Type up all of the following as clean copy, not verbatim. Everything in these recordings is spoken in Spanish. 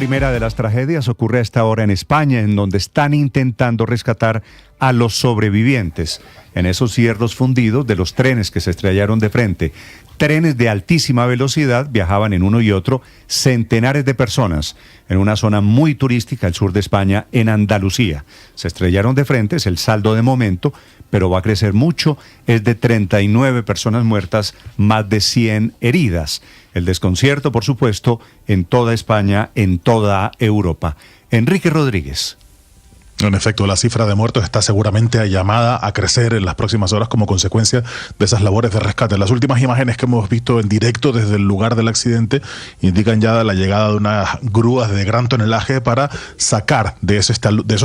Primera de las tragedias ocurre a esta hora en España, en donde están intentando rescatar a los sobrevivientes en esos cierros fundidos de los trenes que se estrellaron de frente. Trenes de altísima velocidad viajaban en uno y otro centenares de personas en una zona muy turística al sur de España, en Andalucía. Se estrellaron de frente, es el saldo de momento, pero va a crecer mucho, es de 39 personas muertas, más de 100 heridas. El desconcierto, por supuesto, en toda España, en toda Europa. Enrique Rodríguez. En efecto, la cifra de muertos está seguramente llamada a crecer en las próximas horas como consecuencia de esas labores de rescate. Las últimas imágenes que hemos visto en directo desde el lugar del accidente indican ya la llegada de unas grúas de gran tonelaje para sacar de esos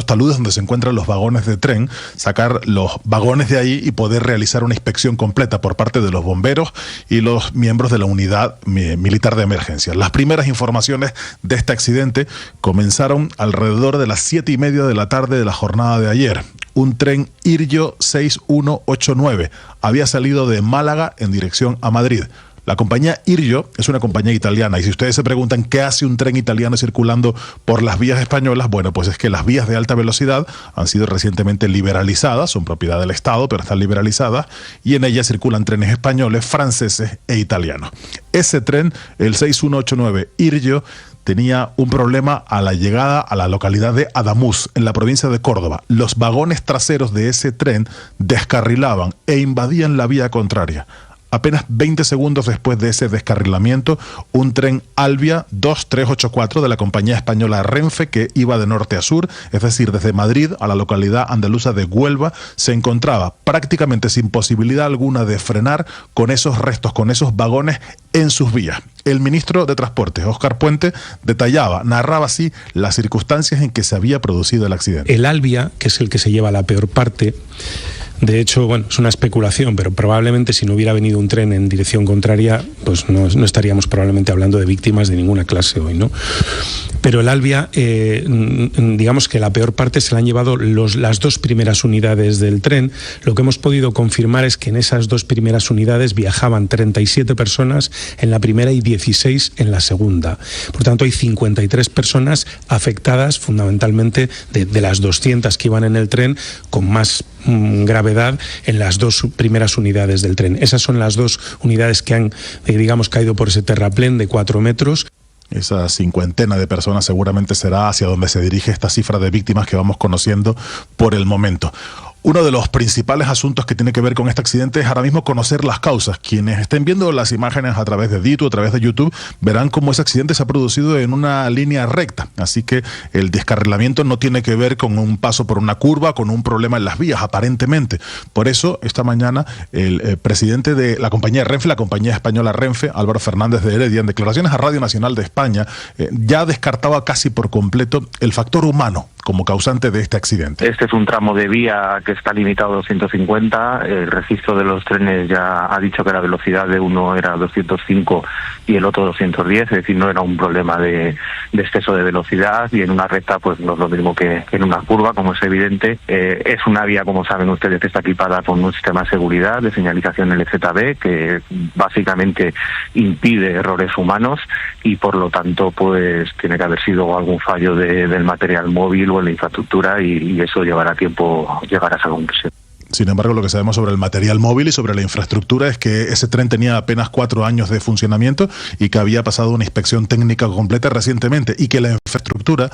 taludes donde se encuentran los vagones de tren, sacar los vagones de ahí y poder realizar una inspección completa por parte de los bomberos y los miembros de la unidad militar de emergencia. Las primeras informaciones de este accidente comenzaron alrededor de las 7:30 de la tarde de la jornada de ayer. Un tren Iryo 6189 había salido de Málaga en dirección a Madrid. La compañía Iryo es una compañía italiana y si ustedes se preguntan qué hace un tren italiano circulando por las vías españolas, bueno, pues es que las vías de alta velocidad han sido recientemente liberalizadas, son propiedad del Estado, pero están liberalizadas y en ellas circulan trenes españoles, franceses e italianos. Ese tren, el 6189 Iryo, tenía un problema a la llegada a la localidad de Adamuz, en la provincia de Córdoba. Los vagones traseros de ese tren descarrilaban e invadían la vía contraria. Apenas 20 segundos después de ese descarrilamiento, un tren Albia 2384 de la compañía española Renfe, que iba de norte a sur, es decir, desde Madrid a la localidad andaluza de Huelva, se encontraba prácticamente sin posibilidad alguna de frenar con esos restos, con esos vagones en sus vías. El ministro de Transportes, Óscar Puente, narraba así las circunstancias en que se había producido el accidente. El Albia, que es el que se lleva la peor parte, de hecho, bueno, es una especulación, pero probablemente si no hubiera venido un tren en dirección contraria, pues no estaríamos probablemente hablando de víctimas de ninguna clase hoy, ¿no? Pero el Albia, digamos que la peor parte se la han llevado las dos primeras unidades del tren. Lo que hemos podido confirmar es que en esas dos primeras unidades viajaban 37 personas en la primera y 16 en la segunda. Por tanto, hay 53 personas afectadas, fundamentalmente de las 200 que iban en el tren, con más gravedad en las dos primeras unidades del tren. Esas son las dos unidades que han, digamos, caído por ese terraplén de 4 metros. Esa cincuentena de personas seguramente será hacia donde se dirige esta cifra de víctimas que vamos conociendo por el momento. Uno de los principales asuntos que tiene que ver con este accidente es ahora mismo conocer las causas. Quienes estén viendo las imágenes a través de Dito, a través de YouTube, verán cómo ese accidente se ha producido en una línea recta. Así que el descarrilamiento no tiene que ver con un paso por una curva, con un problema en las vías, aparentemente. Por eso, esta mañana, el presidente de la compañía Renfe, la compañía española Renfe, Álvaro Fernández de Heredia, en declaraciones a Radio Nacional de España, ya descartaba casi por completo el factor humano como causante de este accidente. Este es un tramo de vía que está limitado a 250. El registro de los trenes ya ha dicho que la velocidad de uno era 205 y el otro 210, es decir, no era un problema de exceso de velocidad, y en una recta pues no es lo mismo que en una curva, como es evidente. Es una vía, como saben ustedes, que está equipada con un sistema de seguridad, de señalización LZB, que básicamente impide errores humanos y por lo tanto pues tiene que haber sido algún fallo del material móvil o en la infraestructura, y eso llevará tiempo llegar a esa conclusión. Sin embargo, lo que sabemos sobre el material móvil y sobre la infraestructura es que ese tren tenía apenas 4 años de funcionamiento y que había pasado una inspección técnica completa recientemente, y que la infraestructura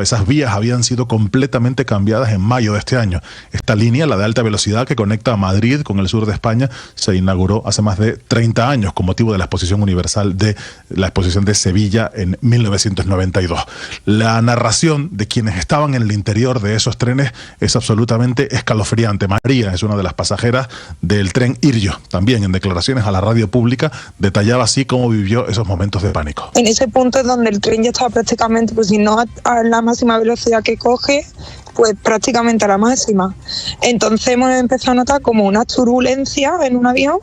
esas vías habían sido completamente cambiadas en mayo de este año. Esta línea, la de alta velocidad que conecta a Madrid con el sur de España, se inauguró hace más de 30 años con motivo de la Exposición Universal de la Exposición de Sevilla en 1992. La narración de quienes estaban en el interior de esos trenes es absolutamente escalofriante. María es una de las pasajeras del tren Iryo. También en declaraciones a la radio pública detallaba así cómo vivió esos momentos de pánico. En ese punto es donde el tren ya estaba prácticamente, pues si no a la máxima velocidad que coge, pues prácticamente a la máxima. Entonces hemos empezado a notar como una turbulencia en un avión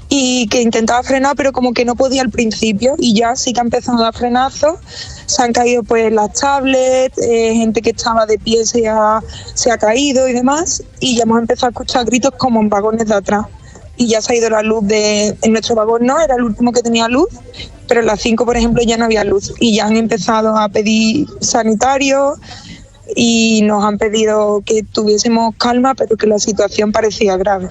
y que intentaba frenar, pero como que no podía al principio, y ya sí que ha empezado a dar frenazos. Se han caído pues las tablets, gente que estaba de pie se ha caído y demás, y ya hemos empezado a escuchar gritos como en vagones de atrás. y ya se ha ido la luz en nuestro vagón, no, era el último que tenía luz, pero en las 5, por ejemplo, ya no había luz y ya han empezado a pedir sanitarios y nos han pedido que tuviésemos calma, pero que la situación parecía grave.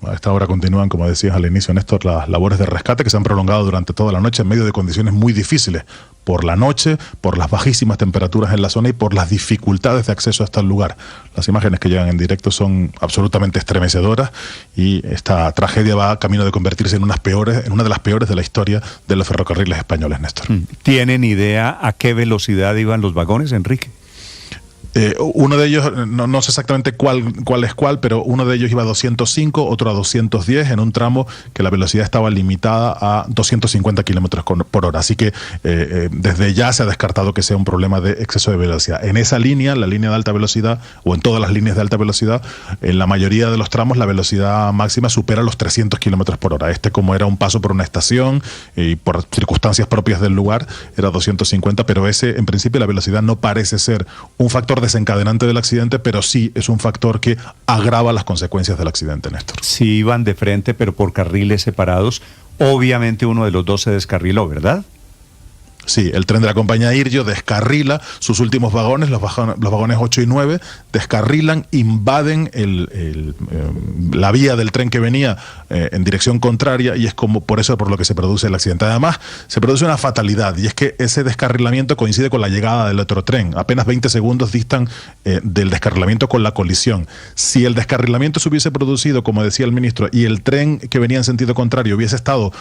A esta hora continúan, como decías al inicio, Néstor, las labores de rescate que se han prolongado durante toda la noche en medio de condiciones muy difíciles. Por la noche, por las bajísimas temperaturas en la zona y por las dificultades de acceso hasta el lugar. Las imágenes que llegan en directo son absolutamente estremecedoras y esta tragedia va camino de convertirse en una de las peores de la historia de los ferrocarriles españoles, Néstor. ¿Tienen idea a qué velocidad iban los vagones, Enrique? Uno de ellos, no sé exactamente cuál es cuál, pero uno de ellos iba a 205, otro a 210, en un tramo que la velocidad estaba limitada a 250 kilómetros por hora. Así que desde ya se ha descartado que sea un problema de exceso de velocidad. En esa línea, la línea de alta velocidad, o en todas las líneas de alta velocidad, en la mayoría de los tramos la velocidad máxima supera los 300 kilómetros por hora. Como era un paso por una estación y por circunstancias propias del lugar, era 250, pero en principio la velocidad no parece ser un factor desencadenante del accidente, pero sí es un factor que agrava las consecuencias del accidente, Néstor. Si iban de frente, pero por carriles separados, obviamente uno de los dos se descarriló, ¿verdad? Sí, el tren de la compañía Iryo descarrila sus últimos vagones, los vagones 8 y 9, descarrilan, invaden la vía del tren que venía en dirección contraria y es por eso por lo que se produce el accidente. Además, se produce una fatalidad y es que ese descarrilamiento coincide con la llegada del otro tren. Apenas 20 segundos distan del descarrilamiento con la colisión. Si el descarrilamiento se hubiese producido, como decía el ministro, y el tren que venía en sentido contrario hubiese estado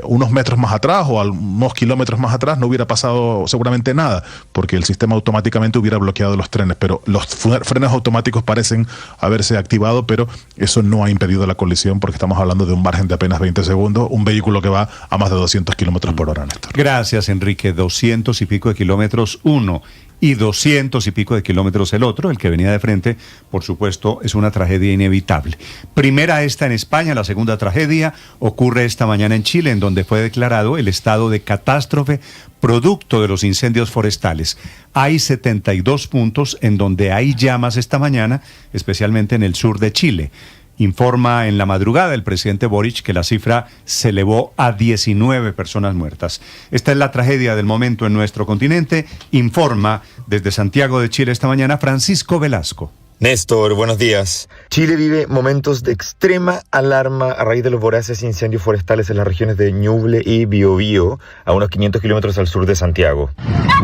unos metros más atrás o unos kilómetros más atrás, no hubiera pasado seguramente nada, porque el sistema automáticamente hubiera bloqueado los trenes, pero los frenos automáticos parecen haberse activado, pero eso no ha impedido la colisión, porque estamos hablando de un margen de apenas 20 segundos, un vehículo que va a más de 200 kilómetros por hora, Néstor. Gracias, Enrique. 200 y pico de kilómetros uno y 200 y pico de kilómetros el otro, el que venía de frente. Por supuesto, es una tragedia inevitable. Primera esta en España, la segunda tragedia ocurre esta mañana en Chile, en donde fue declarado el estado de catástrofe producto de los incendios forestales. Hay 72 puntos en donde hay llamas esta mañana, especialmente en el sur de Chile. Informa en la madrugada el presidente Boric que la cifra se elevó a 19 personas muertas. Esta es la tragedia del momento en nuestro continente. Informa desde Santiago de Chile esta mañana Francisco Velasco. Néstor, buenos días. Chile vive momentos de extrema alarma a raíz de los voraces incendios forestales en las regiones de Ñuble y Biobío, a unos 500 kilómetros al sur de Santiago.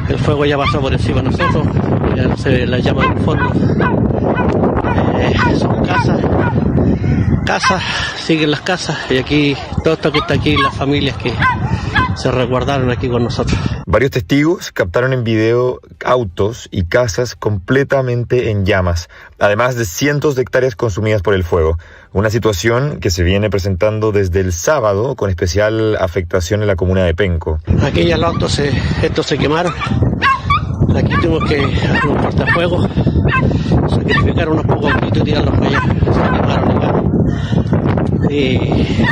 El fuego ya pasó por encima de nosotros, ya no se ve la llama en el fondo. Son casas, siguen las casas, y aquí, todo esto que está aquí, las familias que se resguardaron aquí con nosotros. Varios testigos captaron en video autos y casas completamente en llamas, además de cientos de hectáreas consumidas por el fuego. Una situación que se viene presentando desde el sábado, con especial afectación en la comuna de Penco. Aquí ya los autos estos se quemaron. Aquí tuvimos que hacer un cortafuegos, sacrificar unos pocos autitos y tirarlos para allá. Se quemaron igual. Y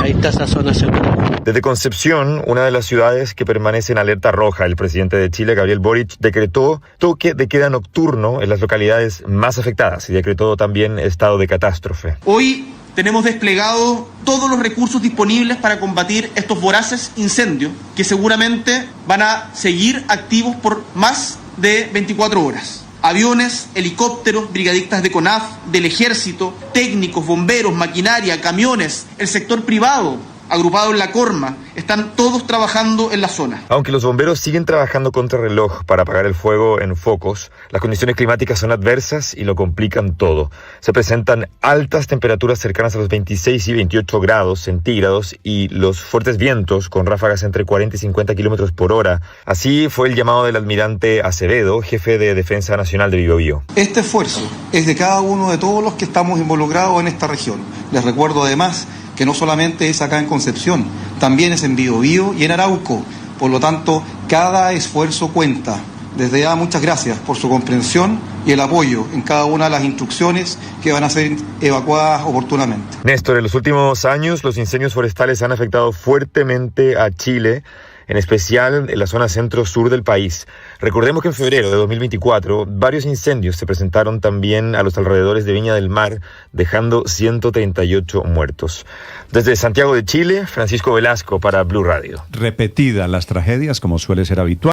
ahí está esa zona segura. Desde Concepción, una de las ciudades que permanece en alerta roja, el presidente de Chile, Gabriel Boric, decretó toque de queda nocturno en las localidades más afectadas y decretó también estado de catástrofe. Hoy tenemos desplegado todos los recursos disponibles para combatir estos voraces incendios que seguramente van a seguir activos por más de 24 horas. Aviones, helicópteros, brigadistas de CONAF, del Ejército, técnicos, bomberos, maquinaria, camiones, el sector privado, agrupado en la Corma, están todos trabajando en la zona. Aunque los bomberos siguen trabajando contra reloj para apagar el fuego en focos, las condiciones climáticas son adversas y lo complican todo. Se presentan altas temperaturas cercanas a los 26 y 28 grados centígrados y los fuertes vientos con ráfagas entre 40 y 50 kilómetros por hora. Así fue el llamado del almirante Acevedo, jefe de Defensa Nacional de Biobío. Este esfuerzo es de cada uno de todos los que estamos involucrados en esta región. Les recuerdo además que no solamente es acá en Concepción, también es en Biobío y en Arauco. Por lo tanto, cada esfuerzo cuenta. Desde ya, muchas gracias por su comprensión y el apoyo en cada una de las instrucciones que van a ser evacuadas oportunamente. Néstor, en los últimos años los incendios forestales han afectado fuertemente a Chile. en especial en la zona centro-sur del país. Recordemos que en febrero de 2024 varios incendios se presentaron también a los alrededores de Viña del Mar, dejando 138 muertos. Desde Santiago de Chile, Francisco Velasco para Blue Radio. Repetidas las tragedias, como suele ser habitual.